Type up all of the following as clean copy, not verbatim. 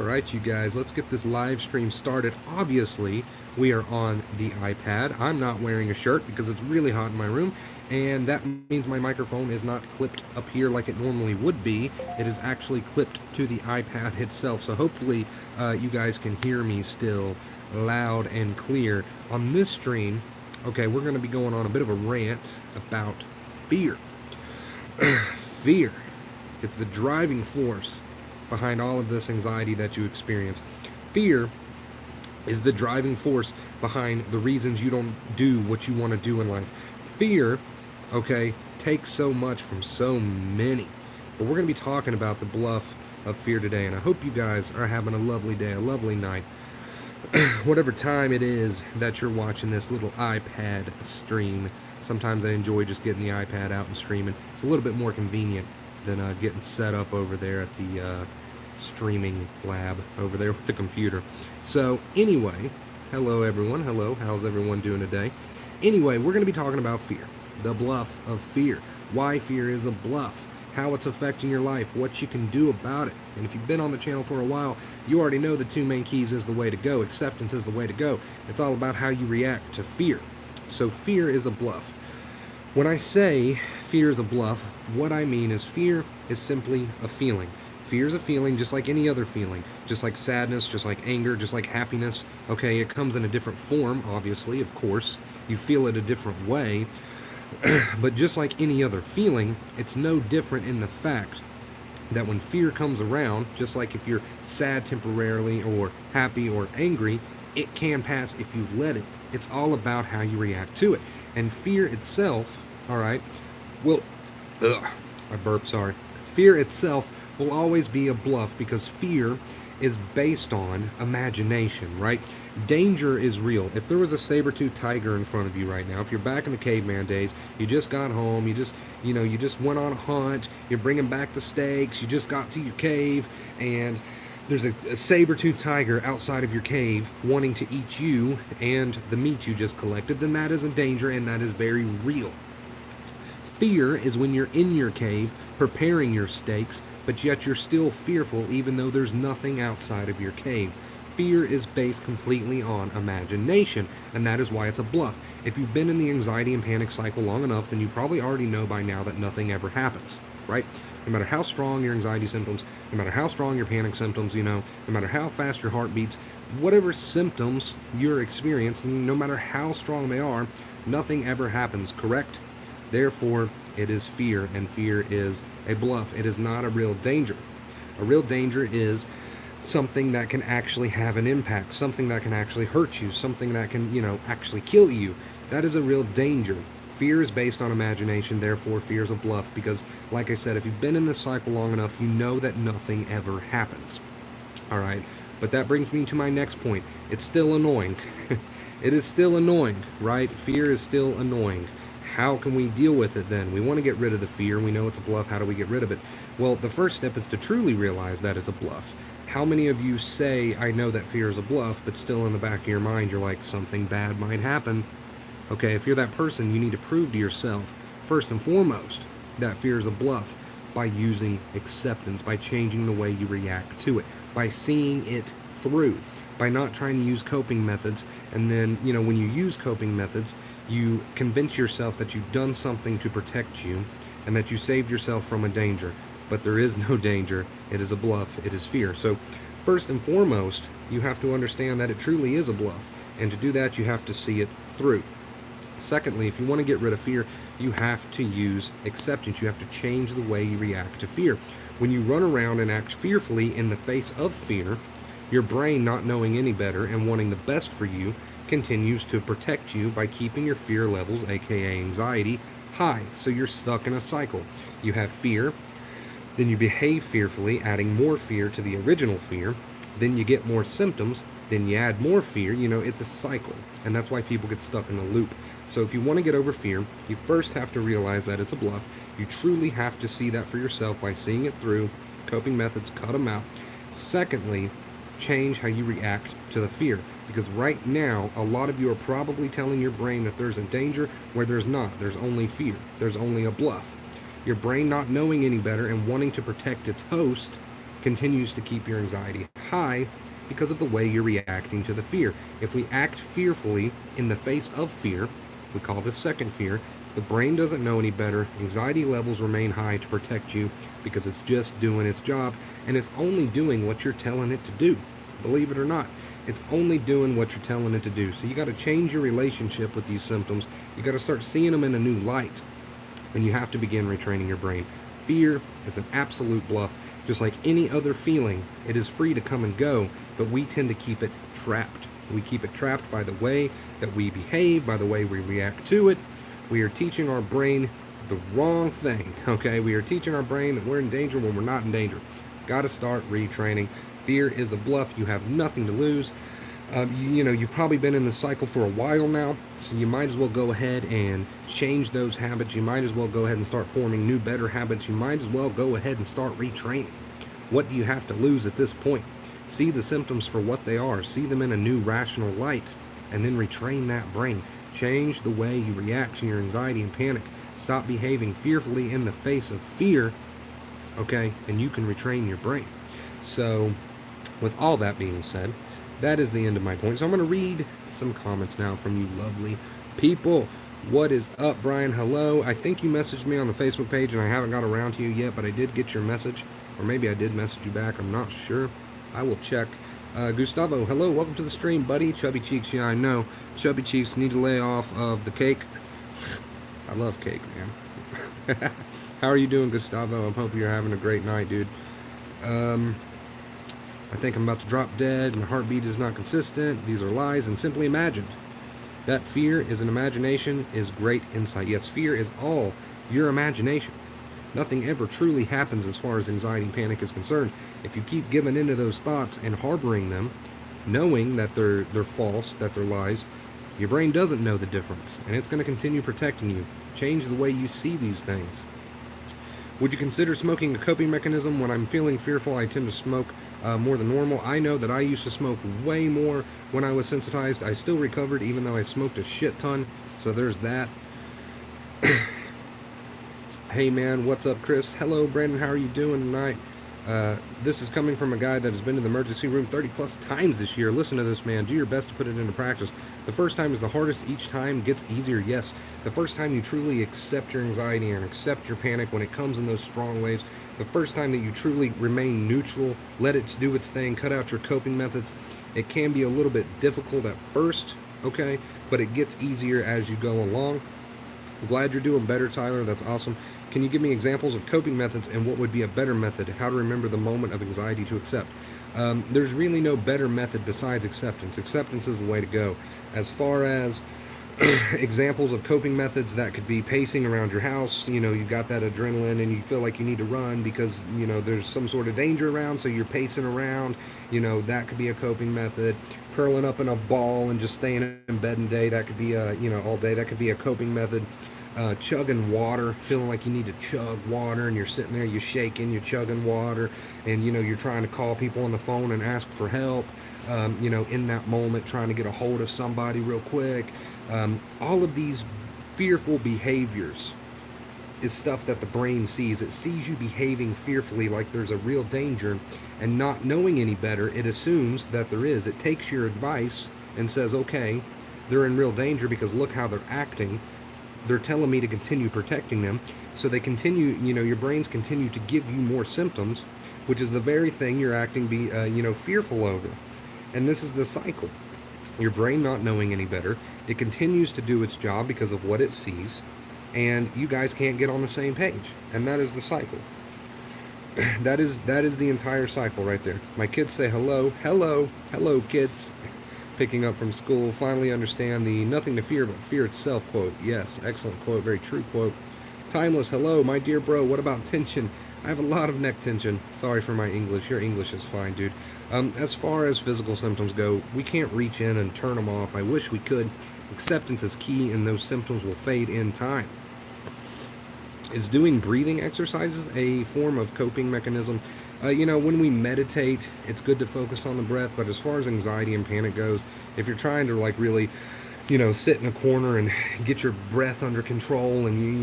Alright, you guys, let's get this live stream started. Obviously, we are on the iPad. I'm not wearing a shirt because it's really hot in my room, and that means my microphone is not clipped up here like it normally would be. It is actually clipped to the iPad itself, so hopefully you guys can hear me still loud and clear. On this stream, okay, we're going to be going on a bit of a rant about fear. Fear. It's the driving force behind all of this anxiety that you experience. Fear is the driving force behind the reasons you don't do what you want to do in life. Fear, okay, takes so much from so many. But we're going to be talking about the bluff of fear today, and I hope you guys are having a lovely day, a lovely night. Whatever time it is that you're watching this little iPad stream. Sometimes I enjoy just getting the iPad out and streaming. It's a little bit more convenient than getting set up over there at the streaming lab over there with the computer. So anyway, hello everyone. Hello, how's everyone doing today? Anyway, we're going to be talking about fear, the bluff of fear, why fear is a bluff, how it's affecting your life, what you can do about it. And if you've been on the channel for a while, you already know the two main keys is the way to go. Acceptance is the way to go. It's all about how you react to fear. So fear is a bluff. When I say fear is a bluff, what I mean is fear is simply a feeling. Fear is a feeling just like any other feeling, just like sadness, just like anger, just like happiness. Okay, it comes in a different form, obviously, of course. You feel it a different way. But just like any other feeling, it's no different in the fact that when fear comes around, just like if you're sad temporarily or happy or angry, it can pass if you let it. It's all about how you react to it. And fear itself, all right, I burped, sorry. Fear itself will always be a bluff because fear is based on imagination, right? Danger is real. If there was a saber-toothed tiger in front of you right now, if you're back in the caveman days, you just got home, you just went on a hunt, you're bringing back the steaks, you just got to your cave, and there's a saber-toothed tiger outside of your cave wanting to eat you and the meat you just collected, then that is a danger and that is very real. Fear is when you're in your cave preparing your steaks, but yet you're still fearful even though there's nothing outside of your cave. Fear is based completely on imagination, and that is why it's a bluff. If you've been in the anxiety and panic cycle long enough, then you probably already know by now that nothing ever happens, right? No matter how strong your anxiety symptoms, no matter how strong your panic symptoms, no matter how fast your heart beats, whatever symptoms you're experiencing, no matter how strong they are, nothing ever happens, correct? Therefore, it is fear, and fear is a bluff. It is not a real danger. A real danger is something that can actually have an impact, something that can actually hurt you, something that can, actually kill you. That is a real danger. Fear is based on imagination, therefore fear is a bluff, because, like I said, if you've been in this cycle long enough, you know that nothing ever happens. Alright, but that brings me to my next point. It's still annoying. It is still annoying, right? Fear is still annoying. How can we deal with it then? We want to get rid of the fear. We know it's a bluff. How do we get rid of it? Well, the first step is to truly realize that it's a bluff. How many of you say, I know that fear is a bluff, but still in the back of your mind, you're like, something bad might happen? Okay, if you're that person, you need to prove to yourself, first and foremost, that fear is a bluff by using acceptance, by changing the way you react to it, by seeing it through, by not trying to use coping methods, and then, when you use coping methods, you convince yourself that you've done something to protect you, and that you saved yourself from a danger. But there is no danger. It is a bluff. It is fear. So first and foremost, you have to understand that it truly is a bluff. And to do that, you have to see it through. Secondly, if you want to get rid of fear, you have to use acceptance. You have to change the way you react to fear. When you run around and act fearfully in the face of fear, your brain, not knowing any better and wanting the best for you, continues to protect you by keeping your fear levels, aka anxiety, high. So you're stuck in a cycle. You have fear, then you behave fearfully, adding more fear to the original fear, then you get more symptoms, then you add more fear. It's a cycle, and that's why people get stuck in a loop. So if you want to get over fear, you first have to realize that it's a bluff. You truly have to see that for yourself by seeing it through. Coping methods, cut them out. Secondly, change how you react to the fear, because right now a lot of you are probably telling your brain that there's a danger where there's not. There's only fear. There's only a bluff. Your brain, not knowing any better and wanting to protect its host, continues to keep your anxiety high because of the way you're reacting to the fear. If we act fearfully in the face of fear, we call this second fear, the brain doesn't know any better. Anxiety levels remain high to protect you because it's just doing its job, and it's only doing what you're telling it to do. Believe it or not, it's only doing what you're telling it to do. So you got to change your relationship with these symptoms. You got to start seeing them in a new light, and you have to begin retraining your brain. Fear is an absolute bluff. Just like any other feeling, it is free to come and go, but we tend to keep it trapped. We keep it trapped by the way that we behave, by the way we react to it. We are teaching our brain the wrong thing, okay? We are teaching our brain that we're in danger when we're not in danger. Got to start retraining. Fear is a bluff. You have nothing to lose. You've probably been in this cycle for a while now, so you might as well go ahead and change those habits. You might as well go ahead and start forming new, better habits. You might as well go ahead and start retraining. What do you have to lose at this point? See the symptoms for what they are. See them in a new, rational light, and then retrain that brain. Change the way you react to your anxiety and panic. Stop behaving fearfully in the face of fear, okay? And you can retrain your brain. So, with all that being said, that is the end of my point. So I'm going to read some comments now from you lovely people. What is up, Brian? Hello. I think you messaged me on the Facebook page, and I haven't got around to you yet, but I did get your message. Or maybe I did message you back. I'm not sure. I will check. Gustavo, hello. Welcome to the stream, buddy. Chubby Cheeks, yeah, I know. Chubby Cheeks need to lay off of the cake. I love cake, man. How are you doing, Gustavo? I hope you're having a great night, dude. I think I'm about to drop dead. My heartbeat is not consistent. These are lies and simply imagined. That fear is an imagination is great insight. Yes, fear is all your imagination. Nothing ever truly happens as far as anxiety and panic is concerned. If you keep giving into those thoughts and harboring them, knowing that they're false, that they're lies, your brain doesn't know the difference, and it's going to continue protecting you. Change the way you see these things. Would you consider smoking a coping mechanism? When I'm feeling fearful, I tend to smoke more than normal. I know that I used to smoke way more when I was sensitized. I still recovered even though I smoked a shit ton, so there's that. Hey man, what's up, Chris? Hello, Brandon, how are you doing tonight? This is coming from a guy that has been to the emergency room 30 plus times this year. Listen to this, man. Do your best to put it into practice. The first time is the hardest. Each time gets easier. Yes, the first time you truly accept your anxiety and accept your panic when it comes in those strong waves, the first time that you truly remain neutral, let it do its thing, cut out your coping methods, it can be a little bit difficult at first, okay? But it gets easier as you go along. I'm glad you're doing better, Tyler. That's awesome. Can you give me examples of coping methods and what would be a better method? How to remember the moment of anxiety to accept? There's really no better method besides acceptance. Acceptance is the way to go. As far as examples of coping methods, that could be pacing around your house. You know, you got that adrenaline and you feel like you need to run because, you know, there's some sort of danger around, so you're pacing around. You know, that could be a coping method. Curling up in a ball and just staying in bed and day, that could be all day. That could be a coping method. Chugging water, feeling like you need to chug water, and you're sitting there, you're shaking, you're chugging water, and you're trying to call people on the phone and ask for help, in that moment, trying to get a hold of somebody real quick. All of these fearful behaviors is stuff that the brain sees. It sees you behaving fearfully like there's a real danger, and not knowing any better, it assumes that there is. It takes your advice and says, okay, they're in real danger because look how they're acting. They're telling me to continue protecting them. So they continue, your brains continue to give you more symptoms, which is the very thing you're acting fearful over. And this is the cycle. Your brain not knowing any better, it continues to do its job because of what it sees, and you guys can't get on the same page. And that is the cycle. That is the entire cycle right there. My kids say hello, hello, hello, kids. Picking up from school, finally understand the nothing to fear but fear itself quote. Yes, excellent quote, very true quote. Timeless, hello, my dear bro, what about tension? I have a lot of neck tension. Sorry for my English, your English is fine, dude. As far as physical symptoms go, we can't reach in and turn them off. I wish we could. Acceptance is key, and those symptoms will fade in time. Is doing breathing exercises a form of coping mechanism? When we meditate, it's good to focus on the breath, but as far as anxiety and panic goes, if you're trying to really, sit in a corner and get your breath under control, and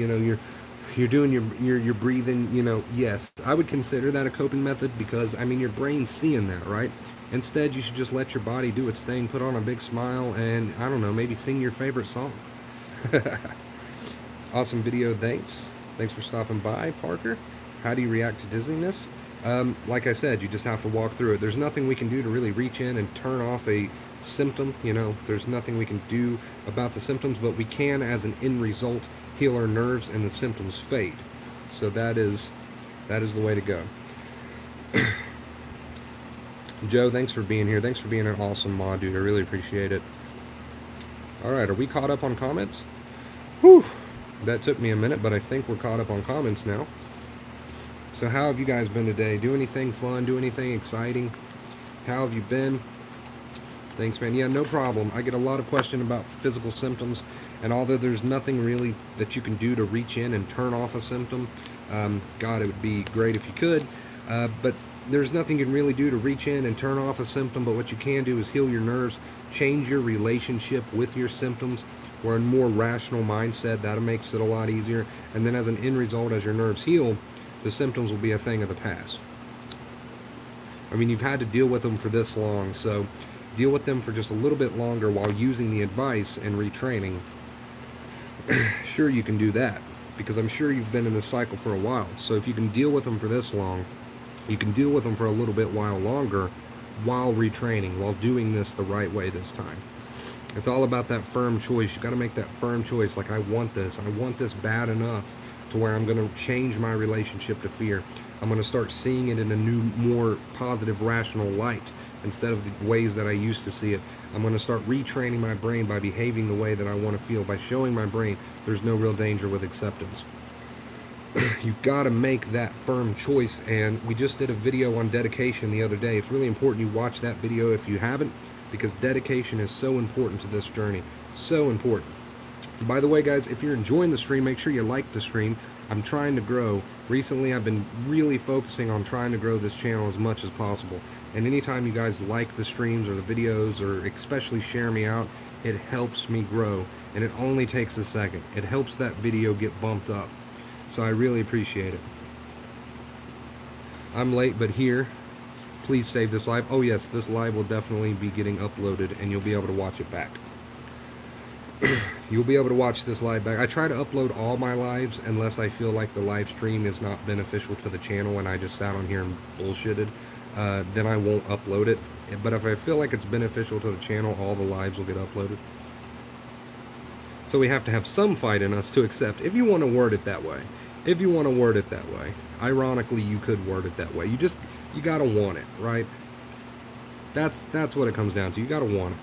you're doing your breathing, yes, I would consider that a coping method because, your brain's seeing that, right? Instead, you should just let your body do its thing, put on a big smile, and I don't know, maybe sing your favorite song. Awesome video, thanks. Thanks for stopping by, Parker. How do you react to dizziness? Like I said, you just have to walk through it. There's nothing we can do to really reach in and turn off a symptom. You know, there's nothing we can do about the symptoms, but we can, as an end result, heal our nerves and the symptoms fade. So that is the way to go. Joe, thanks for being here. Thanks for being an awesome mod, dude. I really appreciate it. All right, are we caught up on comments? Whew, that took me a minute, but I think we're caught up on comments now. So how have you guys been today? Do anything fun? Do anything exciting? How have you been? Thanks, man. Yeah, no problem. I get a lot of questions about physical symptoms, and although there's nothing really that you can do to reach in and turn off a symptom, God, it would be great if you could, but there's nothing you can really do to reach in and turn off a symptom, but what you can do is heal your nerves, change your relationship with your symptoms, or a more rational mindset. That makes it a lot easier, and then as an end result, as your nerves heal, the symptoms will be a thing of the past. I mean, you've had to deal with them for this long, so deal with them for just a little bit longer while using the advice and retraining. Sure, you can do that, because I'm sure you've been in this cycle for a while. So if you can deal with them for this long, you can deal with them for a little bit while longer while retraining, while doing this the right way this time. It's all about that firm choice. You got to make that firm choice, like, I want this bad enough to where I'm going to change my relationship to fear. I'm going to start seeing it in a new, more positive, rational light instead of the ways that I used to see it. I'm going to start retraining my brain by behaving the way that I want to feel, by showing my brain there's no real danger with acceptance. You got to make that firm choice, and we just did a video on dedication the other day. It's really important you watch that video if you haven't, because dedication is so important to this journey. So important. By the way, guys, if you're enjoying the stream, make sure you like the stream. I'm trying to grow. Recently, I've been really focusing on trying to grow this channel as much as possible. And anytime you guys like the streams or the videos, or especially share me out, it helps me grow. And it only takes a second. It helps that video get bumped up. So I really appreciate it. I'm late, but here. Please save this live. Oh yes, this live will definitely be getting uploaded, and you'll be able to watch it back. You'll be able to watch this live back. I try to upload all my lives unless I feel like the live stream is not beneficial to the channel and I just sat on here and bullshitted. Then I won't upload it. But if I feel like it's beneficial to the channel, all the lives will get uploaded. So we have to have some fight in us to accept, if you want to word it that way. If you want to word it that way. Ironically, you could word it that way. You gotta want it, right? That's what it comes down to. You gotta want it.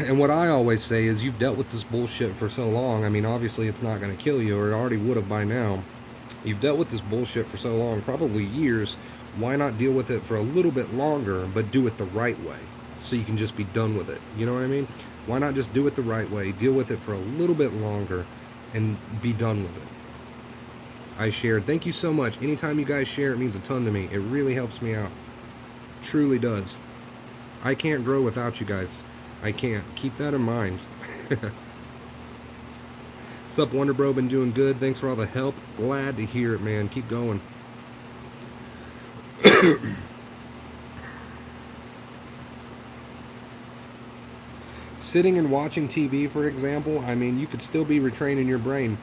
And what I always say is, you've dealt with this bullshit for so long. I mean, obviously it's not going to kill you, or it already would have by now. You've dealt with this bullshit for so long, probably years. Why not deal with it for a little bit longer, but do it the right way, so you can just be done with it? You know what I mean? Why not just do it the right way, deal with it for a little bit longer, and be done with it? I shared. Thank you so much. Anytime you guys share, it means a ton to me. It really helps me out. Truly does. I can't grow without you guys. I can't. Keep that in mind. What's up, Wonder Bro? Been doing good. Thanks for all the help. Glad to hear it, man. Keep going. Sitting and watching TV, for example, I mean, you could still be retraining your brain.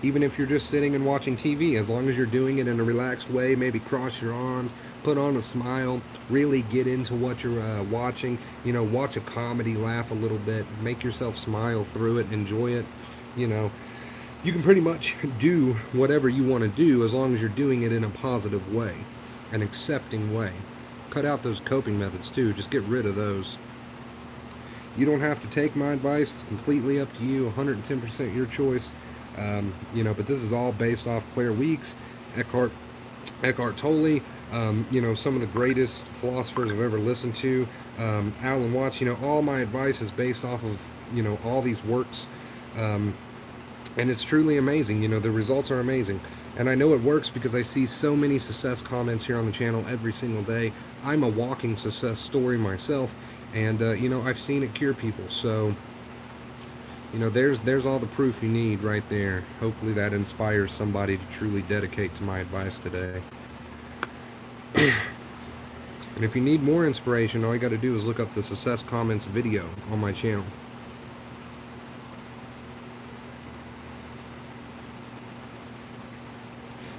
Even if you're just sitting and watching TV, as long as you're doing it in a relaxed way, maybe cross your arms, put on a smile, really get into what you're watching, you know, watch a comedy, laugh a little bit, make yourself smile through it, enjoy it, you know. You can pretty much do whatever you want to do as long as you're doing it in a positive way, an accepting way. Cut out those coping methods too, just get rid of those. You don't have to take my advice, it's completely up to you, 110% your choice. You know, but this is all based off Claire Weeks, Eckhart Tolle, you know, some of the greatest philosophers I've ever listened to, Alan Watts. You know, all my advice is based off of, you know, all these works, and it's truly amazing. You know, the results are amazing, and I know it works because I see so many success comments here on the channel every single day. I'm a walking success story myself, and you know, I've seen it cure people. So, you know, there's all the proof you need right there. Hopefully that inspires somebody to truly dedicate to my advice today. And if you need more inspiration, all you got to do is look up the Success Comments video on my channel.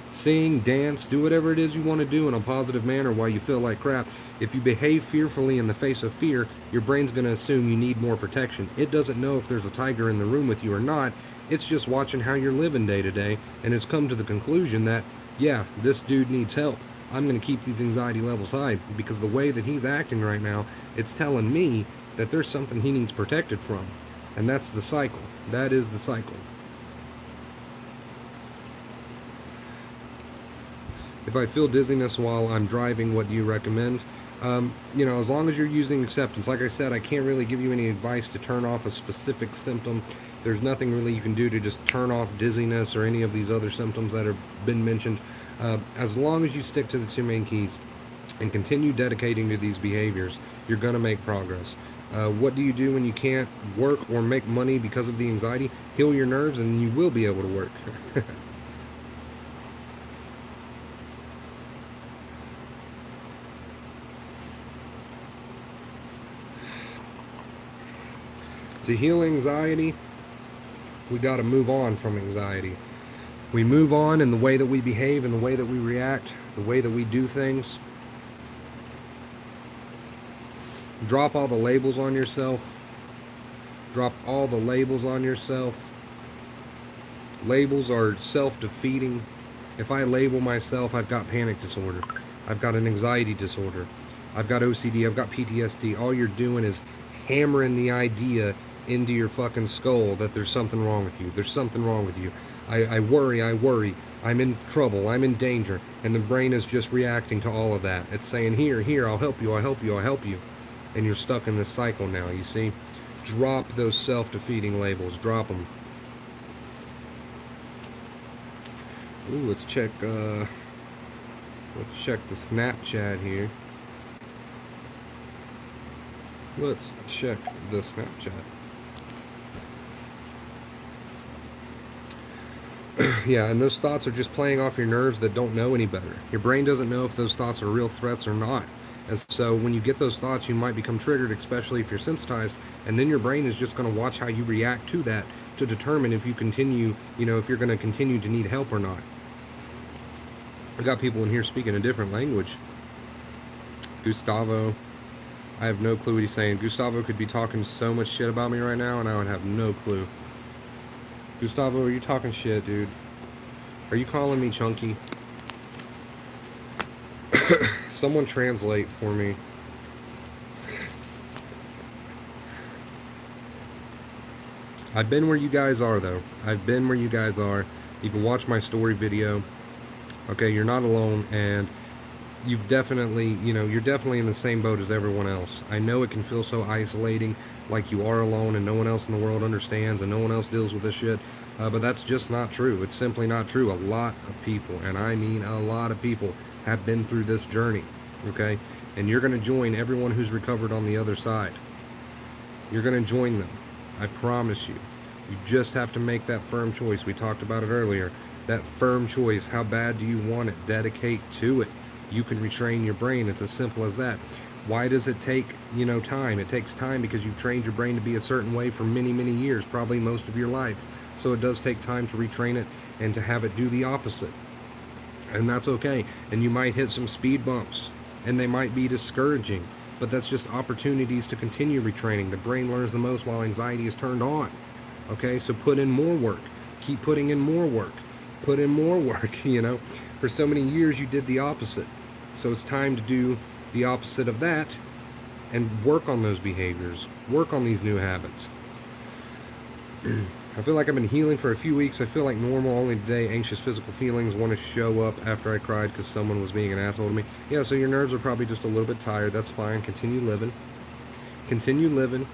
Sing, dance, do whatever it is you want to do in a positive manner while you feel like crap. If you behave fearfully in the face of fear, your brain's going to assume you need more protection. It doesn't know if there's a tiger in the room with you or not. It's just watching how you're living day to day, and it's come to the conclusion that, yeah, this dude needs help. I'm going to keep these anxiety levels high, because the way that he's acting right now, it's telling me that there's something he needs protected from. And that's the cycle. That is the cycle. If I feel dizziness while I'm driving, what do you recommend? You know, as long as you're using acceptance. Like I said, I can't really give you any advice to turn off a specific symptom. There's nothing really you can do to just turn off dizziness or any of these other symptoms that have been mentioned. As long as you stick to the two main keys and continue dedicating to these behaviors, you're going to make progress. What do you do when you can't work or make money because of the anxiety? Heal your nerves and you will be able to work. To heal anxiety, we got to move on from anxiety. We move on in the way that we behave, in the way that we react, the way that we do things. Drop all the labels on yourself. Drop all the labels on yourself. Labels are self-defeating. If I label myself, I've got panic disorder. I've got an anxiety disorder. I've got OCD. I've got PTSD. All you're doing is hammering the idea into your fucking skull that there's something wrong with you. There's something wrong with you. I worry, I'm in trouble, I'm in danger, and the brain is just reacting to all of that. It's saying, here, I'll help you, I'll help you, I'll help you. And you're stuck in this cycle now, you see? Drop those self-defeating labels, drop them. Ooh, let's check the Snapchat here. Let's check the Snapchat. Yeah, and those thoughts are just playing off your nerves that don't know any better. Your brain doesn't know if those thoughts are real threats or not. And so when you get those thoughts, you might become triggered, especially if you're sensitized, and then your brain is just going to watch how you react to that to determine if you continue, if you're going to continue to need help or not. I've got people in here speaking a different language. Gustavo, I have no clue what he's saying. Gustavo could be talking so much shit about me right now, and I would have no clue. Gustavo, are you talking shit, dude? Are you calling me chunky? Someone translate for me. I've been where you guys are, though. I've been where you guys are. You can watch my story video. Okay, you're not alone, and you've definitely, you're definitely in the same boat as everyone else. I know it can feel so isolating, like you are alone and no one else in the world understands and no one else deals with this shit, but that's just not true. It's simply not true. A lot of people, and I mean a lot of people, have been through this journey, okay? And you're going to join everyone who's recovered on the other side. You're going to join them. I promise you. You just have to make that firm choice. We talked about it earlier. That firm choice. How bad do you want it? Dedicate to it. You can retrain your brain. It's as simple as that. Why does it take, time? It takes time because you've trained your brain to be a certain way for many, many years, probably most of your life. So it does take time to retrain it and to have it do the opposite. And that's okay. And you might hit some speed bumps, and they might be discouraging, but that's just opportunities to continue retraining. The brain learns the most while anxiety is turned on. Okay, so put in more work. Keep putting in more work. Put in more work, For so many years you did the opposite. So it's time to do the opposite of that and work on those behaviors. Work on these new habits. I feel like I've been healing for a few weeks. I feel like normal. Only today, anxious physical feelings want to show up after I cried because someone was being an asshole to me. Yeah, so your nerves are probably just a little bit tired. That's fine. Continue living. Continue living.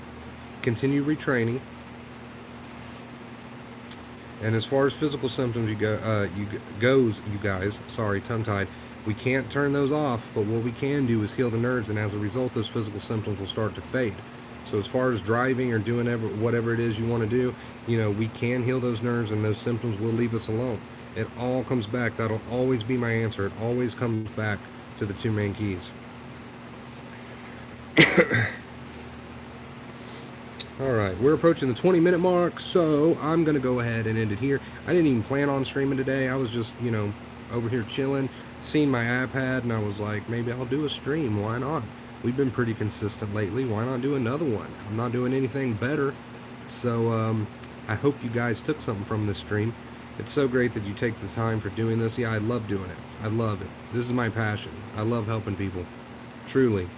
Continue retraining. And as far as physical symptoms you guys, sorry, tongue-tied, we can't turn those off, but what we can do is heal the nerves, and as a result, those physical symptoms will start to fade. So as far as driving or doing whatever it is you want to do, we can heal those nerves, and those symptoms will leave us alone. It all comes back. That'll always be my answer. It always comes back to the two main keys. Alright, we're approaching the 20-minute mark, so I'm going to go ahead and end it here. I didn't even plan on streaming today. I was just, you know, over here chilling, seeing my iPad, and I was like, maybe I'll do a stream. Why not? We've been pretty consistent lately. Why not do another one? I'm not doing anything better. So, I hope you guys took something from this stream. It's so great that you take the time for doing this. Yeah, I love doing it. I love it. This is my passion. I love helping people. Truly.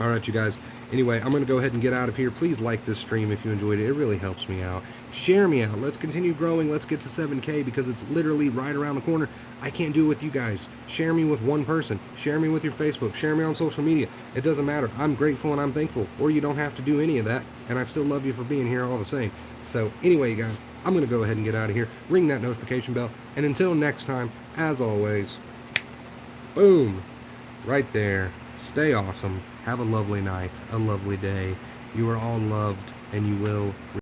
Alright, you guys. Anyway, I'm going to go ahead and get out of here. Please like this stream if you enjoyed it. It really helps me out. Share me out. Let's continue growing. Let's get to 7K because it's literally right around the corner. I can't do it with you guys. Share me with one person. Share me with your Facebook. Share me on social media. It doesn't matter. I'm grateful and I'm thankful. Or you don't have to do any of that. And I still love you for being here all the same. So anyway, you guys, I'm going to go ahead and get out of here. Ring that notification bell. And until next time, as always, boom, right there. Stay awesome. Have a lovely night, a lovely day. You are all loved, and you will